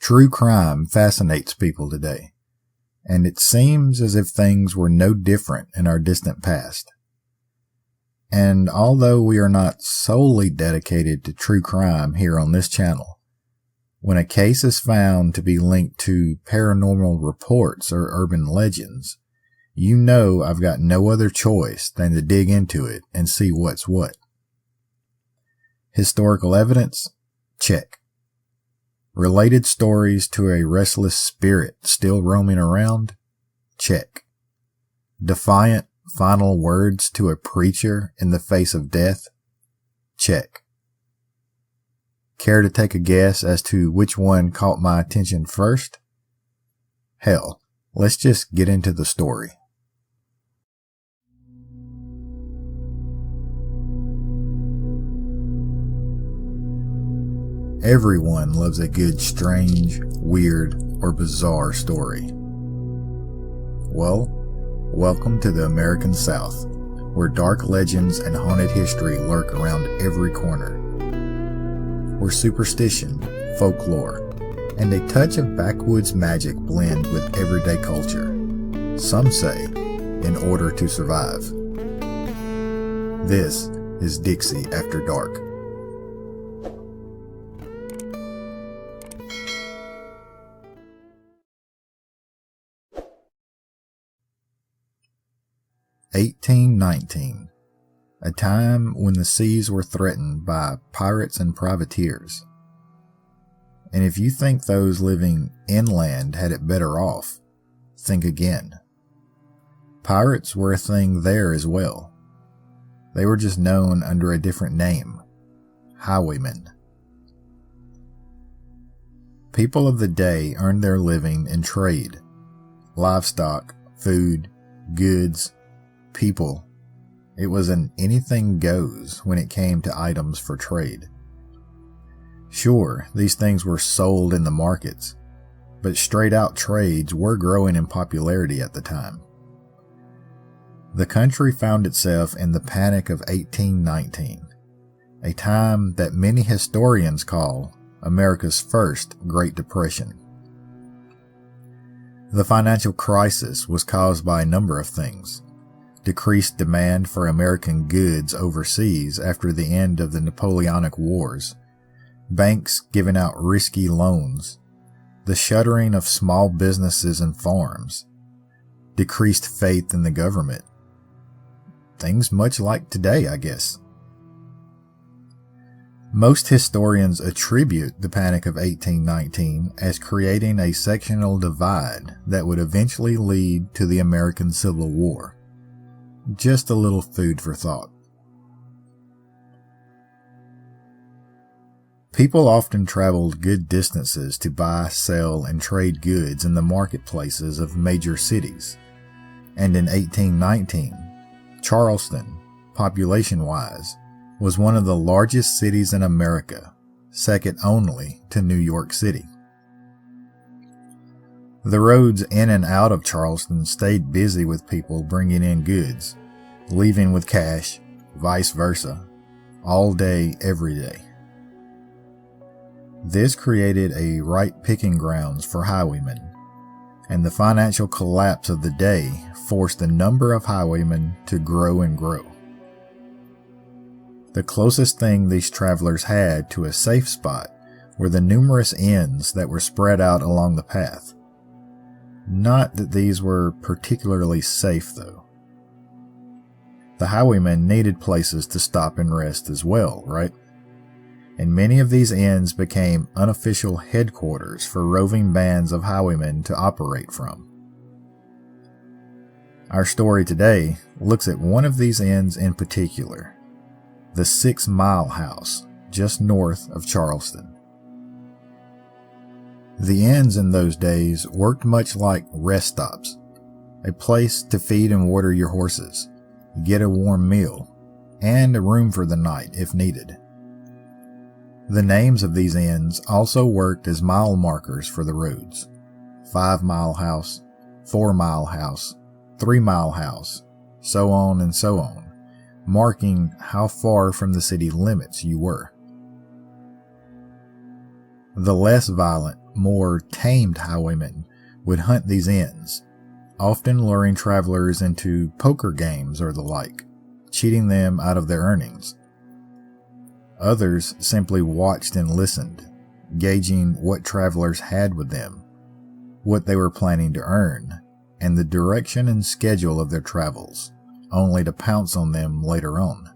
True crime fascinates people today, and it seems as if things were no different in our distant past. And although we are not solely dedicated to true crime here on this channel, when a case is found to be linked to paranormal reports or urban legends, you know I've got no other choice than to dig into it and see what's what. Historical evidence? Check. Related stories to a restless spirit still roaming around? Check. Defiant final words to a preacher in the face of death? Check. Care to take a guess as to which one caught my attention first? Hell, let's just get into the story. Everyone loves a good, strange, weird, or bizarre story. Well, welcome to the American South, where dark legends and haunted history lurk around every corner. Where superstition, folklore, and a touch of backwoods magic blend with everyday culture. Some say, in order to survive. This is Dixie After Dark. (1819), a time when the seas were threatened by pirates and privateers. And if you think those living inland had it better off, think again. Pirates were a thing there as well. They were just known under a different name, highwaymen. People of the day earned their living in trade, livestock, food, goods, people. It was an anything goes when it came to items for trade. Sure, these things were sold in the markets, but straight out trades were growing in popularity at the time. The country found itself in the Panic of 1819, a time that many historians call America's first Great Depression. The financial crisis was caused by a number of things. Decreased demand for American goods overseas after the end of the Napoleonic Wars, banks giving out risky loans, the shuttering of small businesses and farms, decreased faith in the government. Things much like today, I guess. Most historians attribute the Panic of 1819 as creating a sectional divide that would eventually lead to the American Civil War. Just a little food for thought. People often traveled good distances to buy, sell, and trade goods in the marketplaces of major cities. And in 1819, Charleston, population-wise, was one of the largest cities in America, second only to New York City. The roads in and out of Charleston stayed busy with people bringing in goods, leaving with cash, vice versa, all day, every day. This created a right picking grounds for highwaymen, and the financial collapse of the day forced the number of highwaymen to grow and grow. The closest thing these travelers had to a safe spot were the numerous inns that were spread out along the path. Not that these were particularly safe, though. The highwaymen needed places to stop and rest as well, right? And many of these inns became unofficial headquarters for roving bands of highwaymen to operate from. Our story today looks at one of these inns in particular, the 6 Mile House, just north of Charleston. The inns in those days worked much like rest stops, a place to feed and water your horses, get a warm meal, and a room for the night if needed. The names of these inns also worked as mile markers for the roads. 5 Mile House, 4 Mile House, 3 Mile House, so on and so on, marking how far from the city limits you were. The less violent, more tamed highwaymen would hunt these inns, often luring travelers into poker games or the like, cheating them out of their earnings. Others simply watched and listened, gauging what travelers had with them, what they were planning to earn, and the direction and schedule of their travels, only to pounce on them later on.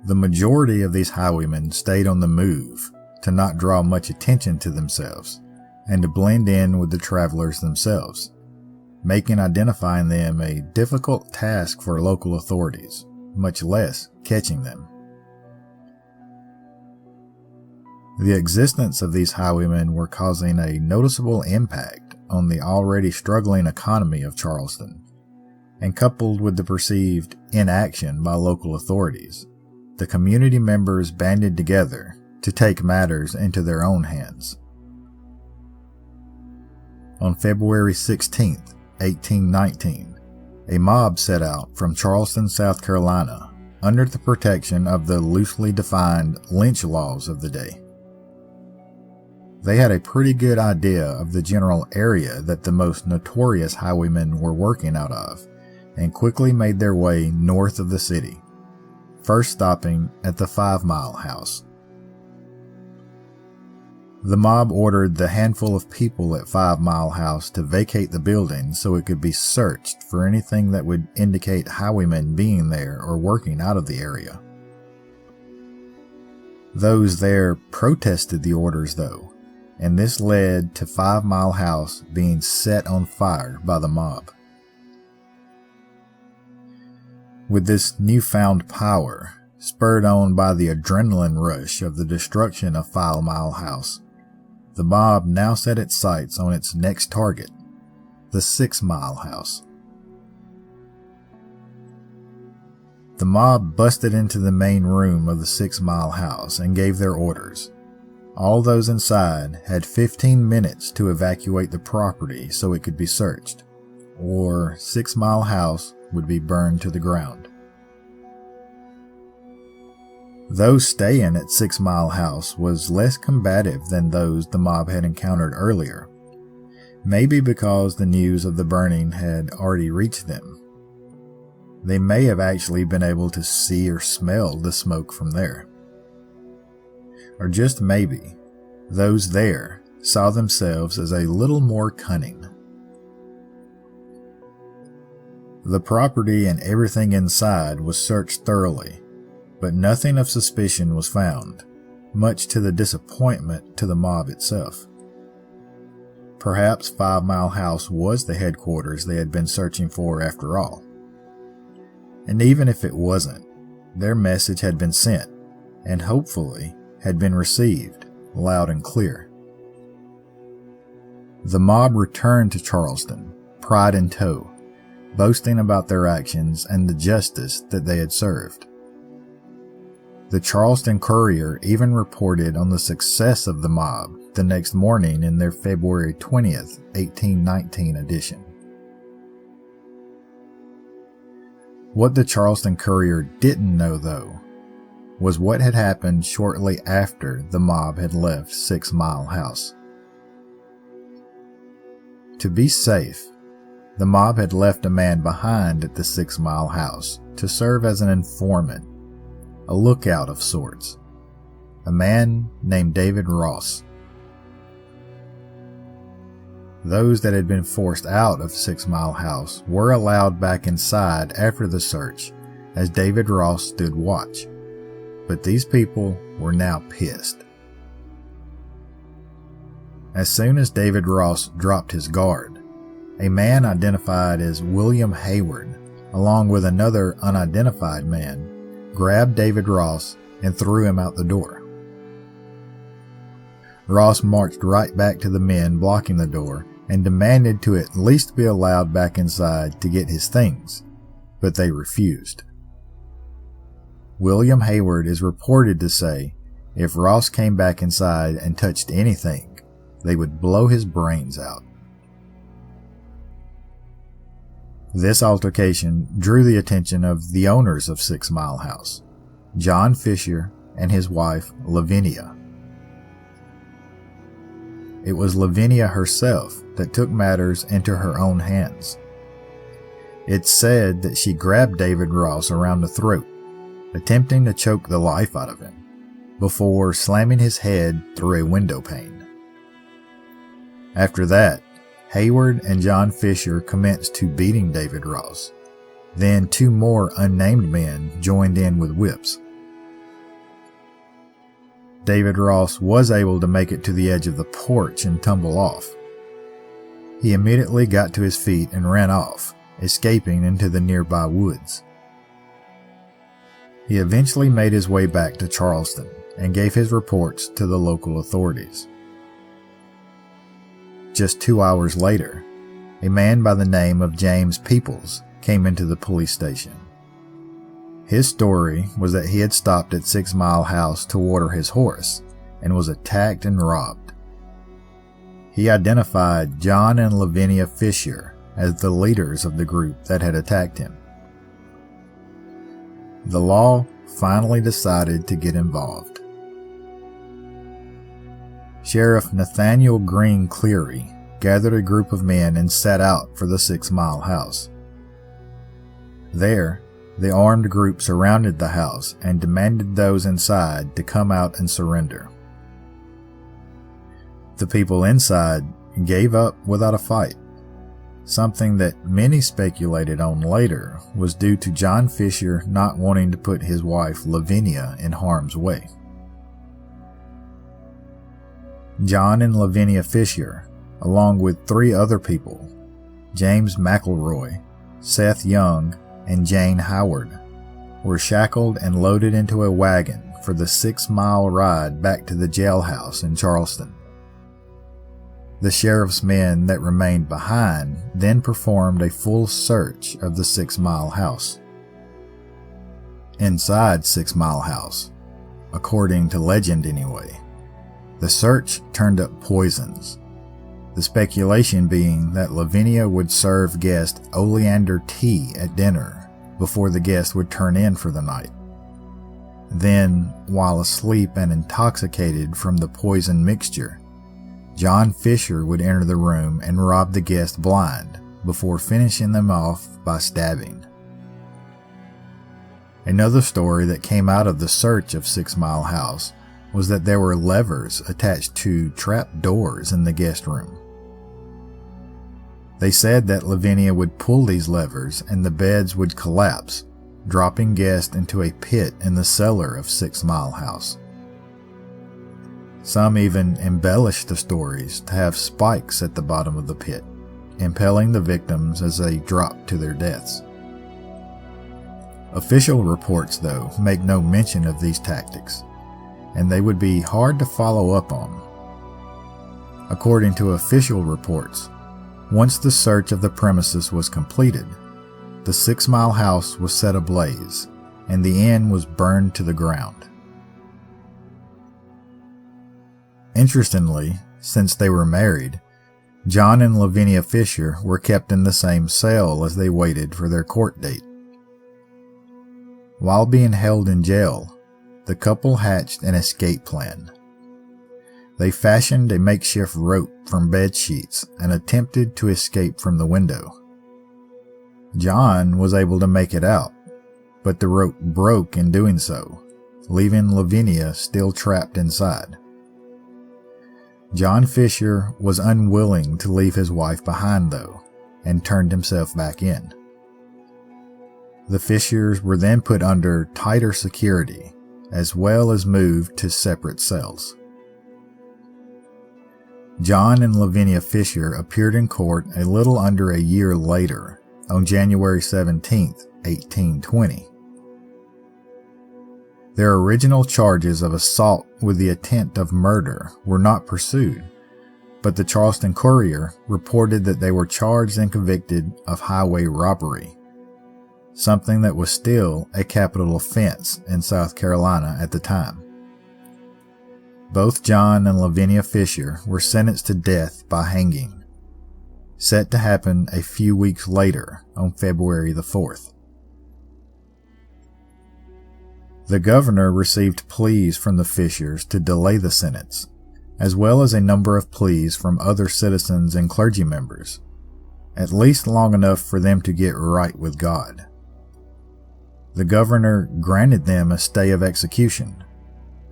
The majority of these highwaymen stayed on the move to not draw much attention to themselves and to blend in with the travelers themselves, making identifying them a difficult task for local authorities, much less catching them. The existence of these highwaymen were causing a noticeable impact on the already struggling economy of Charleston, and coupled with the perceived inaction by local authorities, the community members banded together to take matters into their own hands. On February 16, 1819, a mob set out from Charleston, South Carolina, under the protection of the loosely defined lynch laws of the day. They had a pretty good idea of the general area that the most notorious highwaymen were working out of, and quickly made their way north of the city, first stopping at the 5 Mile House. The mob ordered the handful of people at 5 Mile House to vacate the building so it could be searched for anything that would indicate highwaymen being there or working out of the area. Those there protested the orders though, and this led to 5 Mile House being set on fire by the mob. With this newfound power, spurred on by the adrenaline rush of the destruction of 5 Mile House, the mob now set its sights on its next target, the 6 Mile House. The mob busted into the main room of the 6 Mile House and gave their orders. All those inside had 15 minutes to evacuate the property so it could be searched, or 6 Mile House would be burned to the ground. Those staying at 6 Mile House was less combative than those the mob had encountered earlier, maybe because the news of the burning had already reached them. They may have actually been able to see or smell the smoke from there. Or just maybe, those there saw themselves as a little more cunning. The property and everything inside was searched thoroughly, but nothing of suspicion was found, much to the disappointment to the mob itself. Perhaps 5 Mile House was the headquarters they had been searching for after all. And even if it wasn't, their message had been sent, and hopefully had been received loud and clear. The mob returned to Charleston, pride in tow, boasting about their actions and the justice that they had served. The Charleston Courier even reported on the success of the mob the next morning in their February 20th, 1819 edition. What the Charleston Courier didn't know, though, was what had happened shortly after the mob had left 6 Mile House. To be safe, the mob had left a man behind at the 6 Mile House to serve as an informant, a lookout of sorts, a man named David Ross. Those that had been forced out of 6 Mile House were allowed back inside after the search as David Ross stood watch, but these people were now pissed. As soon as David Ross dropped his guard, a man identified as William Hayward, along with another unidentified man, grabbed David Ross and threw him out the door. Ross marched right back to the men blocking the door and demanded to at least be allowed back inside to get his things, but they refused. William Hayward is reported to say if Ross came back inside and touched anything, they would blow his brains out. This altercation drew the attention of the owners of 6 Mile House, John Fisher and his wife, Lavinia. It was Lavinia herself that took matters into her own hands. It's said that she grabbed David Ross around the throat, attempting to choke the life out of him, before slamming his head through a window pane. After that, Hayward and John Fisher commenced to beating David Ross. Then 2 more unnamed men joined in with whips. David Ross was able to make it to the edge of the porch and tumble off. He immediately got to his feet and ran off, escaping into the nearby woods. He eventually made his way back to Charleston and gave his reports to the local authorities. Just 2 hours later, a man by the name of James Peoples came into the police station. His story was that he had stopped at 6 Mile House to water his horse and was attacked and robbed. He identified John and Lavinia Fisher as the leaders of the group that had attacked him. The law finally decided to get involved. Sheriff Nathaniel Green Cleary gathered a group of men and set out for the 6 Mile House. There, the armed group surrounded the house and demanded those inside to come out and surrender. The people inside gave up without a fight, something that many speculated on later was due to John Fisher not wanting to put his wife Lavinia in harm's way. John and Lavinia Fisher, along with 3 other people, James McElroy, Seth Young, and Jane Howard, were shackled and loaded into a wagon for the 6-mile ride back to the jailhouse in Charleston. The sheriff's men that remained behind then performed a full search of the 6 Mile House. Inside 6 Mile House, according to legend anyway, the search turned up poisons, the speculation being that Lavinia would serve guest oleander tea at dinner before the guest would turn in for the night. Then, while asleep and intoxicated from the poison mixture, John Fisher would enter the room and rob the guest blind before finishing them off by stabbing. Another story that came out of the search of 6 Mile House was that there were levers attached to trap doors in the guest room. They said that Lavinia would pull these levers and the beds would collapse, dropping guests into a pit in the cellar of 6 Mile House. Some even embellished the stories to have spikes at the bottom of the pit, impaling the victims as they dropped to their deaths. Official reports, though, make no mention of these tactics, and they would be hard to follow up on. According to official reports, once the search of the premises was completed, the 6 Mile House was set ablaze, and the inn was burned to the ground. Interestingly, since they were married, John and Lavinia Fisher were kept in the same cell as they waited for their court date. While being held in jail, the couple hatched an escape plan. They fashioned a makeshift rope from bed sheets and attempted to escape from the window. John was able to make it out, but the rope broke in doing so, leaving Lavinia still trapped inside. John Fisher was unwilling to leave his wife behind, though, and turned himself back in. The Fishers were then put under tighter security, as well as moved to separate cells. John and Lavinia Fisher appeared in court a little under a year later, on January 17, 1820. Their original charges of assault with the intent of murder were not pursued, but the Charleston Courier reported that they were charged and convicted of highway robbery, something that was still a capital offense in South Carolina at the time. Both John and Lavinia Fisher were sentenced to death by hanging, set to happen a few weeks later on February the 4th. The governor received pleas from the Fishers to delay the sentence, as well as a number of pleas from other citizens and clergy members, at least long enough for them to get right with God. The governor granted them a stay of execution,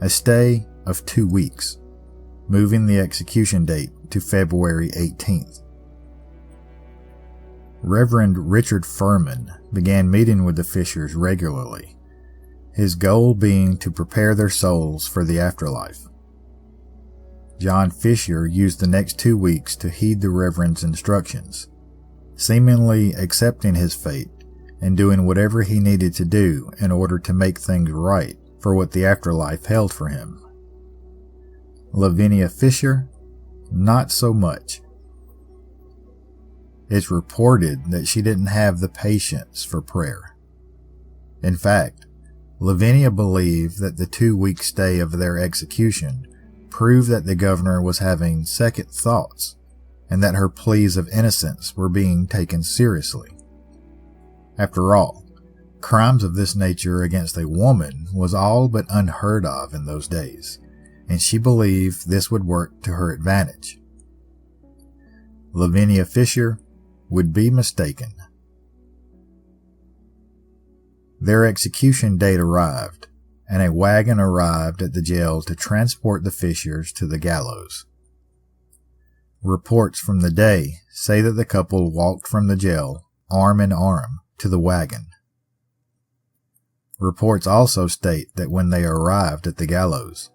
a stay of 2 weeks, moving the execution date to February 18th. Reverend Richard Furman began meeting with the Fishers regularly, his goal being to prepare their souls for the afterlife. John Fisher used the next 2 weeks to heed the Reverend's instructions, seemingly accepting his fate and doing whatever he needed to do in order to make things right for what the afterlife held for him. Lavinia Fisher, not so much. It's reported that she didn't have the patience for prayer. In fact, Lavinia believed that the 2-week stay of their execution proved that the governor was having second thoughts and that her pleas of innocence were being taken seriously. After all, crimes of this nature against a woman was all but unheard of in those days, and she believed this would work to her advantage. Lavinia Fisher would be mistaken. Their execution date arrived, and a wagon arrived at the jail to transport the Fishers to the gallows. Reports from the day say that the couple walked from the jail, arm in arm, to the wagon. Reports also state that when they arrived at the gallows,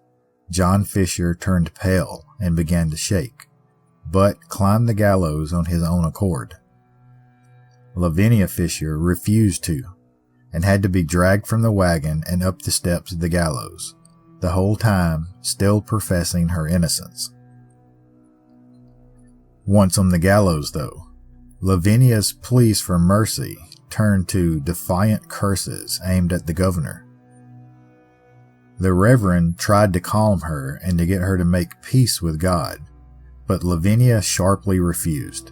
John Fisher turned pale and began to shake, but climbed the gallows on his own accord. Lavinia Fisher refused to, and had to be dragged from the wagon and up the steps of the gallows, the whole time still professing her innocence. Once on the gallows, though, Lavinia's pleas for mercy turned to defiant curses aimed at the governor. The Reverend tried to calm her and to get her to make peace with God, but Lavinia sharply refused.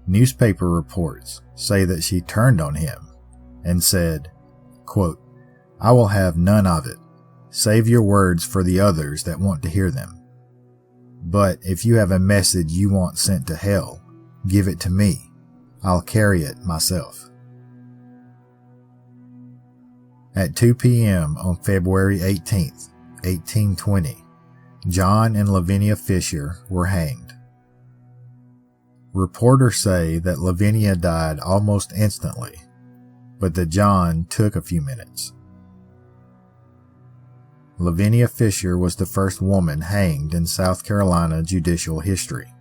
Newspaper reports say that she turned on him and said, quote, "I will have none of it. Save your words for the others that want to hear them. But if you have a message you want sent to hell, give it to me. I'll carry it myself." At 2 p.m. on February 18th, 1820, John and Lavinia Fisher were hanged. Reporters say that Lavinia died almost instantly, but that John took a few minutes. Lavinia Fisher was the first woman hanged in South Carolina judicial history.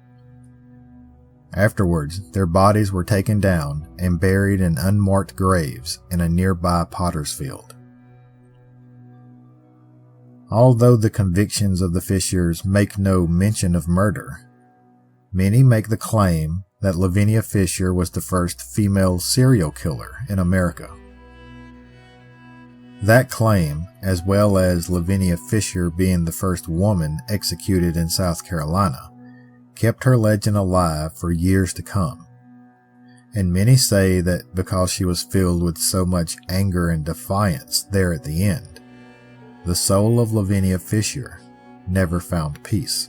Afterwards, their bodies were taken down and buried in unmarked graves in a nearby potter's field. Although the convictions of the Fishers make no mention of murder, many make the claim that Lavinia Fisher was the first female serial killer in America. That claim, as well as Lavinia Fisher being the first woman executed in South Carolina, kept her legend alive for years to come. And many say that because she was filled with so much anger and defiance there at the end, the soul of Lavinia Fisher never found peace.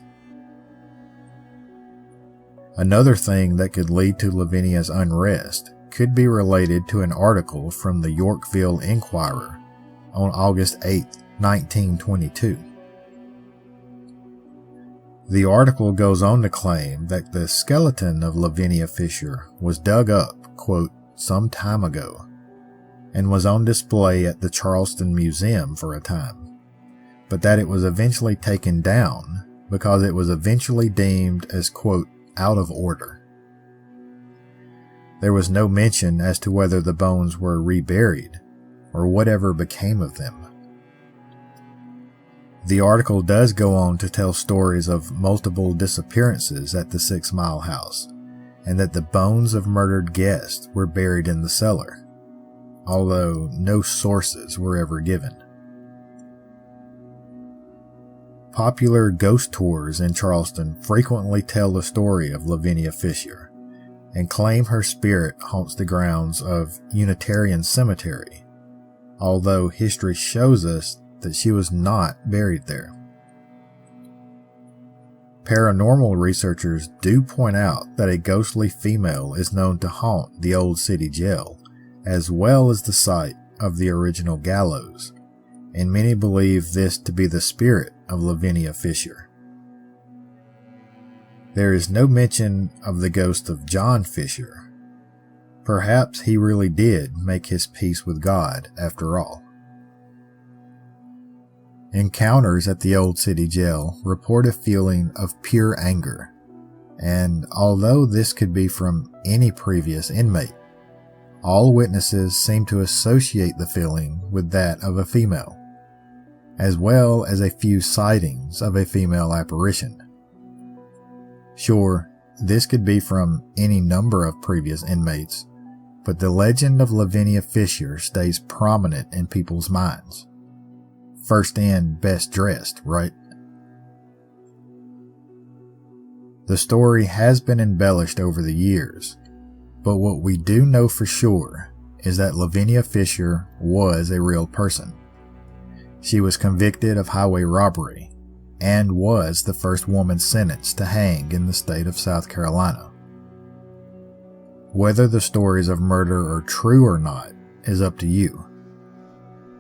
Another thing that could lead to Lavinia's unrest could be related to an article from the Yorkville Inquirer on August 8, 1922. The article goes on to claim that the skeleton of Lavinia Fisher was dug up, quote, some time ago, and was on display at the Charleston Museum for a time, but that it was eventually taken down because it was eventually deemed as, quote, out of order. There was no mention as to whether the bones were reburied or whatever became of them. The article does go on to tell stories of multiple disappearances at the 6 Mile House, and that the bones of murdered guests were buried in the cellar, although no sources were ever given. Popular ghost tours in Charleston frequently tell the story of Lavinia Fisher, and claim her spirit haunts the grounds of Unitarian Cemetery, although history shows us that she was not buried there. Paranormal researchers do point out that a ghostly female is known to haunt the old city jail, as well as the site of the original gallows, and many believe this to be the spirit of Lavinia Fisher. There is no mention of the ghost of John Fisher. Perhaps he really did make his peace with God after all. Encounters at the old city jail report a feeling of pure anger, and although this could be from any previous inmate, all witnesses seem to associate the feeling with that of a female, as well as a few sightings of a female apparition. Sure, this could be from any number of previous inmates, but the legend of Lavinia Fisher stays prominent in people's minds. First in, best dressed, right? The story has been embellished over the years, but what we do know for sure is that Lavinia Fisher was a real person. She was convicted of highway robbery and was the first woman sentenced to hang in the state of South Carolina. Whether the stories of murder are true or not is up to you.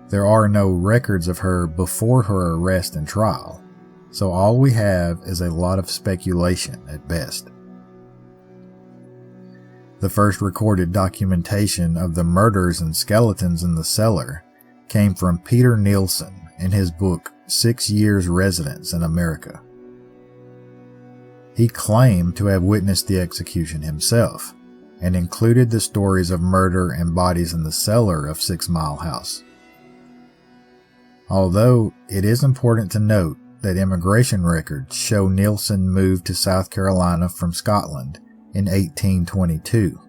There are no records of her before her arrest and trial, so all we have is a lot of speculation at best. The first recorded documentation of the murders and skeletons in the cellar came from Peter Nielsen in his book 6 Years Residence in America. He claimed to have witnessed the execution himself, and included the stories of murder and bodies in the cellar of 6 Mile House. Although it is important to note that immigration records show Nielsen moved to South Carolina from Scotland in 1822,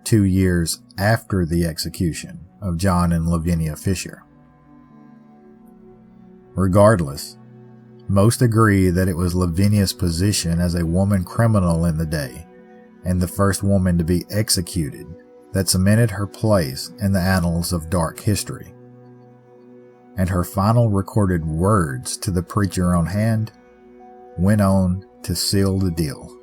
2 years after the execution of John and Lavinia Fisher. Regardless, most agree that it was Lavinia's position as a woman criminal in the day, and the first woman to be executed, that cemented her place in the annals of dark history. And her final recorded words to the preacher on hand went on to seal the deal.